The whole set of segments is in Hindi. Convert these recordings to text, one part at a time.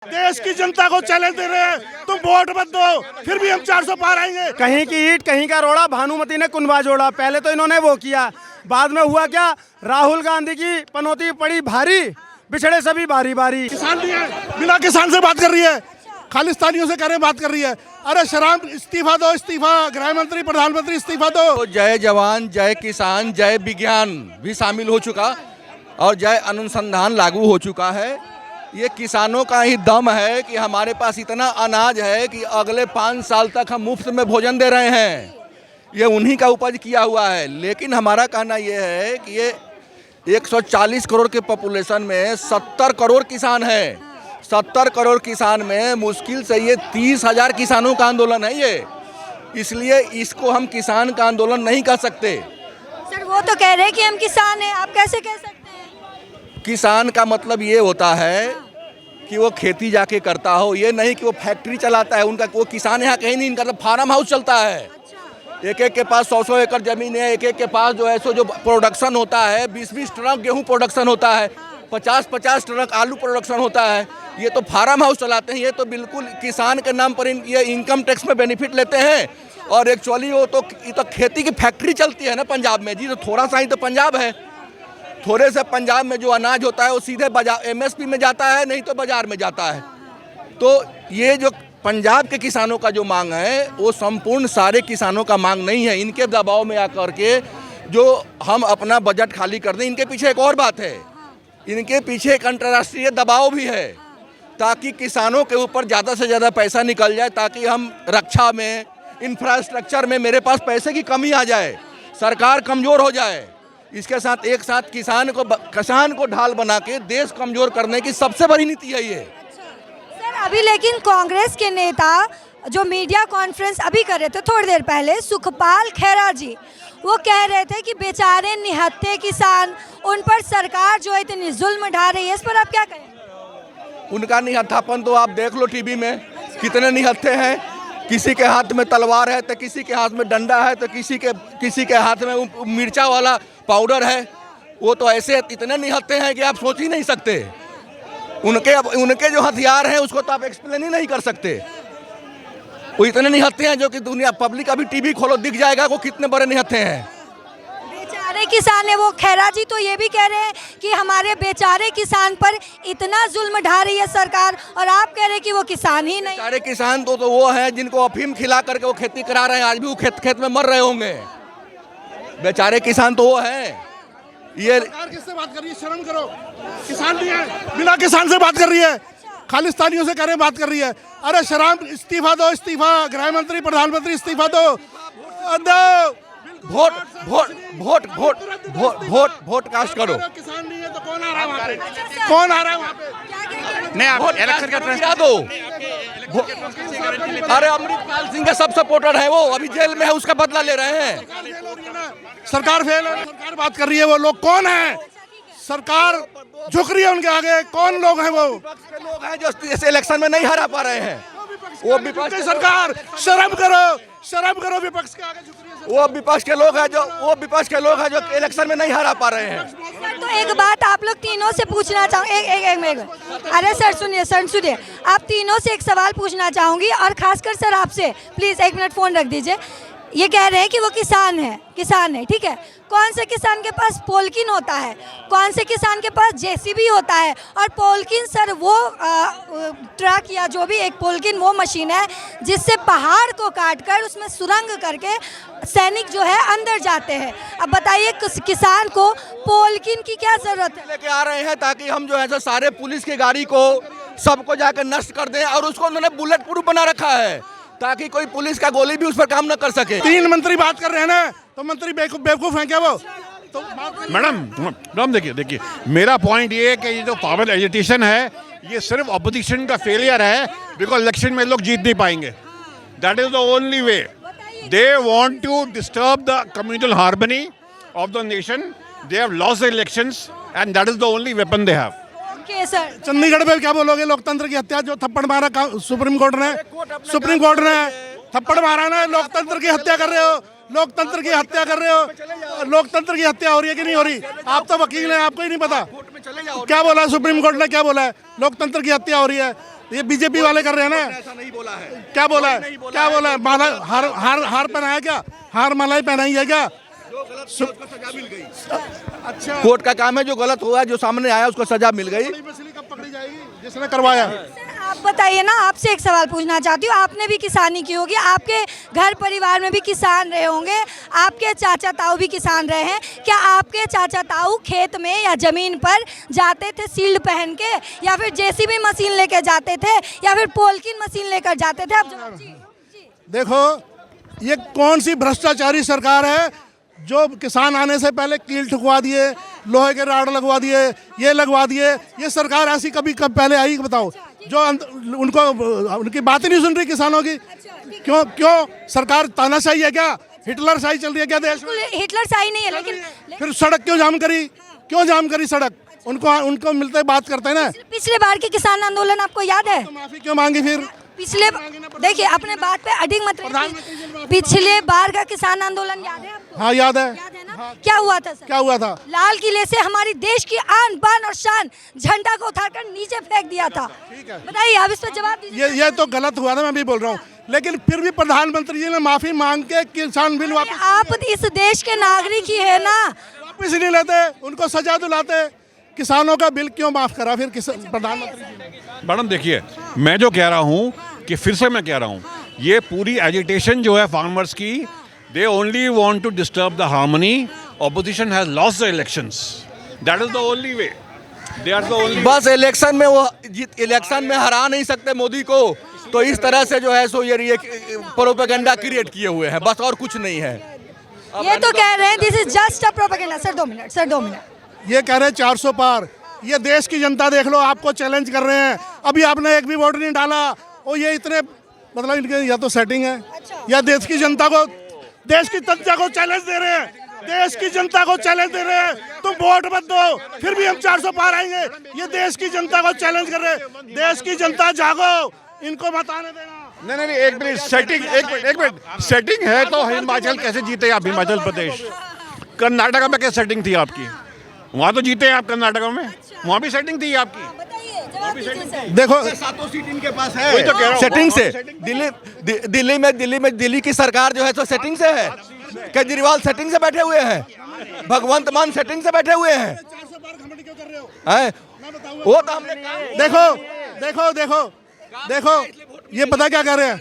देश की जनता को चैलेंज दे रहे हैं, तुम वोट मत दो, फिर भी हम 400 पार आएंगे। कहीं की ईंट कहीं का रोड़ा, भानुमति ने कुनबा जोड़ा। पहले तो इन्होंने वो किया, बाद में हुआ क्या, राहुल गांधी की पनौती पड़ी भारी, बिछड़े सभी बारी बारी। किसान नहीं है, बिना किसान से बात कर रही है, खालिस्तानियों से करे बात कर रही है। अरे शराब इस्तीफा दो, इस्तीफा, गृह मंत्री प्रधानमंत्री इस्तीफा दो। तो जय जवान जय किसान जय विज्ञान भी शामिल हो चुका और जय अनुसंधान लागू हो चुका है। ये किसानों का ही दम है कि हमारे पास इतना अनाज है कि अगले 5 साल तक हम मुफ्त में भोजन दे रहे हैं। ये उन्हीं का उपज किया हुआ है। लेकिन हमारा कहना ये है कि ये 140 करोड़ के पॉपुलेशन में 70 करोड़ किसान हैं। 70 करोड़ किसान में मुश्किल से ये 30,000 किसानों का आंदोलन है ये, इसलिए इसको हम किसान का आंदोलन नहीं कह सकते। सर वो तो कह रहे हैं कि हम किसान हैं, आप कैसे कह सकते हैं? किसान का मतलब ये होता है कि वो खेती जाके करता हो, ये नहीं कि वो फैक्ट्री चलाता है। उनका वो किसान यहाँ कहीं नहीं, इनका तो फार्म हाउस चलता है। एक एक के पास 100-100 एकड़ जमीन है, एक एक के पास जो है सो जो प्रोडक्शन होता है 20-20 ट्रक गेहूं प्रोडक्शन होता है, 50-50 ट्रक आलू प्रोडक्शन होता है। ये तो फार्म हाउस चलाते हैं। ये तो बिल्कुल किसान के नाम पर ये इनकम टैक्स में बेनिफिट लेते हैं। और एक्चुअली वो तो ये तो खेती की फैक्ट्री चलती है ना पंजाब में जी। तो थोड़ा सा ही तो पंजाब है, थोड़े से पंजाब में जो अनाज होता है वो सीधे बाजार MSP में जाता है, नहीं तो बाजार में जाता है। तो ये जो पंजाब के किसानों का जो मांग है वो संपूर्ण सारे किसानों का मांग नहीं है। इनके दबाव में आकर के जो हम अपना बजट खाली कर दें, इनके पीछे एक और बात है, इनके पीछे एक अंतर्राष्ट्रीय दबाव भी है ताकि किसानों के ऊपर ज़्यादा से ज़्यादा पैसा निकल जाए, ताकि हम रक्षा में, इंफ्रास्ट्रक्चर में मेरे पास पैसे की कमी आ जाए, सरकार कमज़ोर हो जाए। इसके साथ एक साथ किसान को ढाल बना के देश कमज़ोर करने की सबसे बड़ी नीति है ये। सर अभी लेकिन कांग्रेस के नेता जो मीडिया कॉन्फ्रेंस अभी कर रहे थे थोड़ी देर पहले, सुखपाल खैरा जी, वो कह रहे थे कि बेचारे निहत्थे किसान, उन पर सरकार जो है इतनी जुल्म ढा रही है, इस पर आप क्या कहें? उनका निहत्थापन तो आप देख लो टीवी में, कितने निहत्थे हैं। किसी के हाथ में तलवार है तो किसी के हाथ में डंडा है तो किसी के हाथ में मिर्चा वाला पाउडर है। वो तो ऐसे इतने निहत्थे हैं कि आप सोच ही नहीं सकते। उनके जो हथियार हैं उसको तो आप एक्सप्लेन ही नहीं कर सकते। वो इतने निहत्थे हैं जो कि दुनिया पब्लिक अभी टीवी खोलो दिख जाएगा वो कितने बड़े निहत्थे हैं। बेचारे किसान है वो। खैरा जी तो ये भी कह रहे हैं कि हमारे बेचारे किसान पर इतना जुल्म ढा रही है सरकार, और आप कह रहे हैं कि वो किसान ही नहीं। बेचारे किसान तो वो हैं जिनको अफीम खिला करके वो खेती करा रहे हैं, आज भी वो खेत में मर रहे होंगे। बेचारे किसान तो वो हैं। ये सरकार किससे बात कर रही है? शर्म करो, किसान नहीं है, बिना किसान से बात कर रही है, खालिस्तानियों से करे बात कर रही है। अरे शराब इस्तीफा दो, इस्तीफा, गृह मंत्री प्रधानमंत्री इस्तीफा दो। Vote vote vote vote vote vote vote cast करो। किसान नहीं है तो कौन आ रहा है वहाँ पे? कौन आ रहा है वहाँ पे? नहीं, आप इलेक्शन का गिरा दो। अरे अमृतपाल सिंह के सब सपोर्टर है, वो अभी जेल में है, उसका बदला ले रहे हैं। सरकार फेल है, सरकार बात कर रही है। वो लोग कौन है? सरकार झुक रही है उनके आगे। कौन लोग हैं वो? विपक्ष के लोग हैं जो इस इलेक्शन में नहीं हरा पा रहे हैं। वो विपक्ष की सरकार, शर्म करो, शर्म करो, विपक्ष के आगे झुक रही है। वो विपक्ष के लोग हैं जो इलेक्शन में नहीं हरा पा रहे हैं। तो एक बात आप लोग तीनों से पूछना चाहूँ, एक अरे सर सुनिए, आप तीनों से एक सवाल पूछना चाहूँगी, और खासकर सर आपसे प्लीज़ 1 मिनट फ़ोन रख दीजिए। ये कह रहे हैं कि वो किसान है, ठीक है। कौन से किसान के पास पोल्किन होता है? कौन से किसान के पास JCB होता है? और पोल्किन सर वो ट्रक या जो भी एक पोल्किन वो मशीन है जिससे पहाड़ को काटकर उसमें सुरंग करके सैनिक जो है अंदर जाते हैं। अब बताइए किसान को पोल्किन की क्या जरूरत है? लेके आ रहे हैं ताकि हम जो है सो सारे पुलिस की गाड़ी को सबको जाकर नष्ट कर दें, और उसको उन्होंने बुलेट प्रूफ बना रखा है ताकि कोई पुलिस का गोली भी उस पर काम न कर सके। 3 मंत्री बात कर रहे हैं ना, तो मंत्री बेवकूफ हैं क्या वो? तो मैडम देखिए मेरा पॉइंट ये है कि ये जो पावर एजिटेशन है ये सिर्फ अपोजिशन का फेलियर है, बिकॉज इलेक्शन में लोग जीत नहीं पाएंगे। That is the only way. They want to disturb the communal harmony of the nation. They have lost the elections and that is the only weapon they have. Sir Chandigarh में क्या बोलोगे? लोकतंत्र की हत्या, जो थप्पड़ मारा सुप्रीम कोर्ट ने थप्पड़ मारा ना, लोकतंत्र की हत्या कर रहे हो, लोकतंत्र की हत्या कर रहे हो। लोकतंत्र की हत्या हो रही है कि नहीं हो रही? आप तो वकील हैं, आपको ही नहीं पता क्या बोला है सुप्रीम कोर्ट ने? क्या बोला है? लोकतंत्र की हत्या हो रही है। ये बीजेपी वाले कर रहे हैं ना। ऐसा नहीं बोला है। क्या बोला है? नहीं बोला क्या है। बोला है? माला हार हार हार पहनाया क्या? हार मालाई पहनाई है क्या? जो गलत किया उसको सजा मिल गई। अच्छा, कोर्ट का काम है, जो गलत हुआ जो सामने आया उसको सजा मिल गई। मछली कब पकड़ी जाएगी जिसने करवाया? सर आप बताइए ना, आपसे एक सवाल पूछना चाहती हूँ। आपने भी किसानी की होगी, आपके घर परिवार में भी किसान रहे होंगे, आपके चाचा ताऊ भी किसान रहे हैं। क्या आपके चाचा ताऊ खेत में या जमीन पर जाते थे शील्ड पहन के, या फिर जेसीबी मशीन लेकर जाते थे, या फिर पोल्किन मशीन लेकर जाते थे? आप जी, देखो, ये कौन सी भ्रष्टाचारी सरकार है जो किसान आने से पहले कील ठुकवा दिए, लोहे के राड लगवा दिए, ये लगवा दिए। ये सरकार ऐसी कभी कब पहले आई बताओ? जो उनको उनकी बात ही नहीं सुन रही किसानों की। क्यों क्यों सरकार तानाशाही है क्या? हिटलर शाही चल रही है क्या देश में? बिल्कुल हिटलर शाही नहीं है, लेकिन फिर सड़क क्यों जाम करी? क्यों जाम करी सड़क? उनको मिलते बात करते हैं ना। पिछले बार के किसान आंदोलन आपको याद है? तो माफी क्यों मांगी फिर? पिछले देखिए, अपने बात पे अडिग मत रहिए। पिछले बार का किसान आंदोलन याद है आपको? हाँ याद है। याद है ना? क्या हुआ था सर? क्या हुआ था? लाल किले से हमारी देश की आन बान और शान झंडा को उठाकर नीचे फेंक दिया था। बताइए, आप इस पर जवाब दीजिए। ये तो गलत हुआ ना, मैं भी बोल रहा हूँ। लेकिन फिर भी प्रधानमंत्री जी ने माफी मांग के किसान बिल वापस आप इस देश के नागरिक ही है ना। वापस नहीं लेते, उनको सजा दिलाते। किसानों का बिल क्यों माफ करा फिर प्रधानमंत्री जी ने? मैडम देखिए, मैं जो कह रहा हूँ कि फिर से मैं कह रहा हूँ, ये पूरी एजिटेशन जो है फार्मर्स की, they only want to disturb the harmony. Opposition has lost the elections, that is the only way, they are the only. बस इलेक्शन में वो इलेक्शन में हरा नहीं सकते मोदी को, तो इस तरह से जो है सो ये प्रोपेगेंडा क्रिएट किए हुए हैं, बस और कुछ नहीं है। ये तो कह रहे हैं this is just a propaganda. Sir 2 minute, sir 2 minute. ये कह रहे हैं 400 पार। ये देश की जनता देख लो, आपको चैलेंज कर रहे हैं। अभी आपने एक भी वोट नहीं डाला, और ये इतने मतलब इनके या तो सेटिंग है, या देश की जनता को चैलेंज दे रहे हैं। देश की जनता को चैलेंज दे रहे हैं, तुम वोट मत दो, फिर भी हम 400 पार आएंगे। ये देश की जनता को चैलेंज कर रहे हैं। देश की जनता जागो, इनको मत आने देना। नहीं, एक मिनट, एक मिनट सेटिंग है तो हिमाचल कैसे जीते आप? हिमाचल प्रदेश, कर्नाटका में क्या सेटिंग थी आपकी? वहाँ तो जीते हैं आप कर्नाटका में, वहाँ भी सेटिंग थी आपकी। बताइए, जवाब दीजिए सर। देखो, 7 सीट इनके पास है, वही तो कह रहा हूँ। सेटिंग से। सेटिंग दिल्ली की सरकार जो है तो सेटिंग से है। केजरीवाल सेटिंग से बैठे हुए हैं, भगवंत मान सेटिंग से बैठे हुए हैं। वो तो हमने देखो, ये पता क्या कह रहे हैं?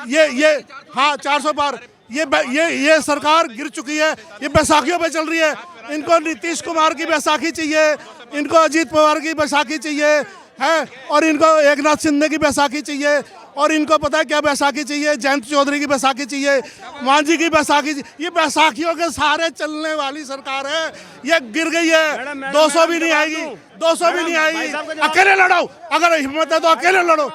ये हाँ 400 पार। ये सरकार गिर चुकी है, ये बैसाखियों पे चल रही है। इनको नीतीश कुमार की बैसाखी चाहिए, इनको अजीत पवार की बैसाखी चाहिए है, और इनको एकनाथ शिंदे की बैसाखी चाहिए, और इनको पता है क्या बैसाखी चाहिए? जयंत चौधरी की बैसाखी चाहिए, मांझी की बैसाखी। ये बैसाखियों के सहारे चलने वाली सरकार है। ये गिर गई है। 200 भी नहीं आएगी, 200 भी नहीं आएगी। अकेले लड़ो, अगर हिम्मत है तो अकेले लड़ो।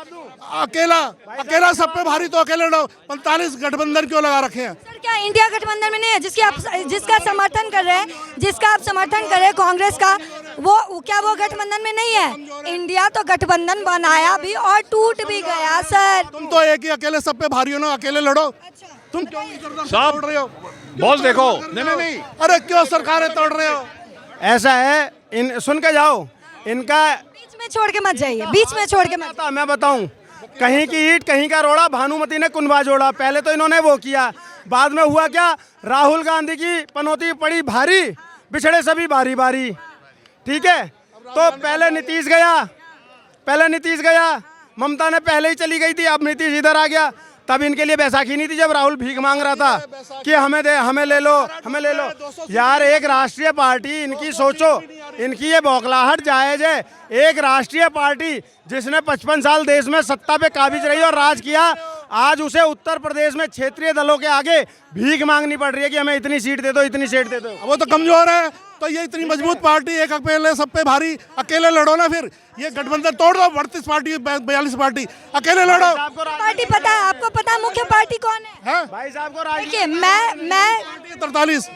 अकेला सब पे भारी तो अकेले लड़ो। 45 गठबंधन क्यों लगा रखे हैं? सर क्या इंडिया गठबंधन में नहीं है जिसका समर्थन कर रहे हैं, जिसका आप समर्थन कर रहे हैं कांग्रेस का, वो क्या वो गठबंधन में नहीं है? इंडिया तो गठबंधन बनाया भी और टूट भी गया सर। तुम तो एक ही अकेले सब पे भारी हो ना, अकेले लड़ो। तुम क्यों तोड़ रहे हो? बॉस देखो, नहीं, अरे क्यों सरकारें तोड़ रहे हो? ऐसा है, इन सुन के जाओ, इनका बीच में छोड़ के मत जाइए, बीच में छोड़ के मत। मैं बताऊं, कहीं की ईंट कहीं का रोड़ा, भानुमति ने कुनबा जोड़ा। पहले तो इन्होंने वो किया, बाद में हुआ क्या? राहुल गांधी की पनौती पड़ी भारी, बिछड़े सभी बारी बारी। ठीक है, तो पहले नीतीश गया, ममता ने पहले ही चली गई थी, अब नीतीश इधर आ गया। तब इनके लिए बैसाखी नहीं थी जब राहुल भीख मांग रहा था कि हमें दे, हमें ले लो। यार एक राष्ट्रीय पार्टी, इनकी सोचो, इनकी ये बौखलाहट जायज है। एक राष्ट्रीय पार्टी जिसने 55 साल देश में सत्ता पे काबिज रही और राज किया, आज उसे उत्तर प्रदेश में क्षेत्रीय दलों के आगे भीख मांगनी पड़ रही है कि हमें इतनी सीट दे दो, इतनी सीट दे दो। वो तो कमजोर है। तो ये इतनी मजबूत पार्टी, एक अकेले सब पे भारी, अकेले लड़ो ना। फिर ये गठबंधन तोड़ दो, 38 पार्टी 42 पार्टी, अकेले लड़ो। पार्टी पता है आपको? पता है मुख्य पार्टी कौन है? भाई साहब को देखिए मैं 43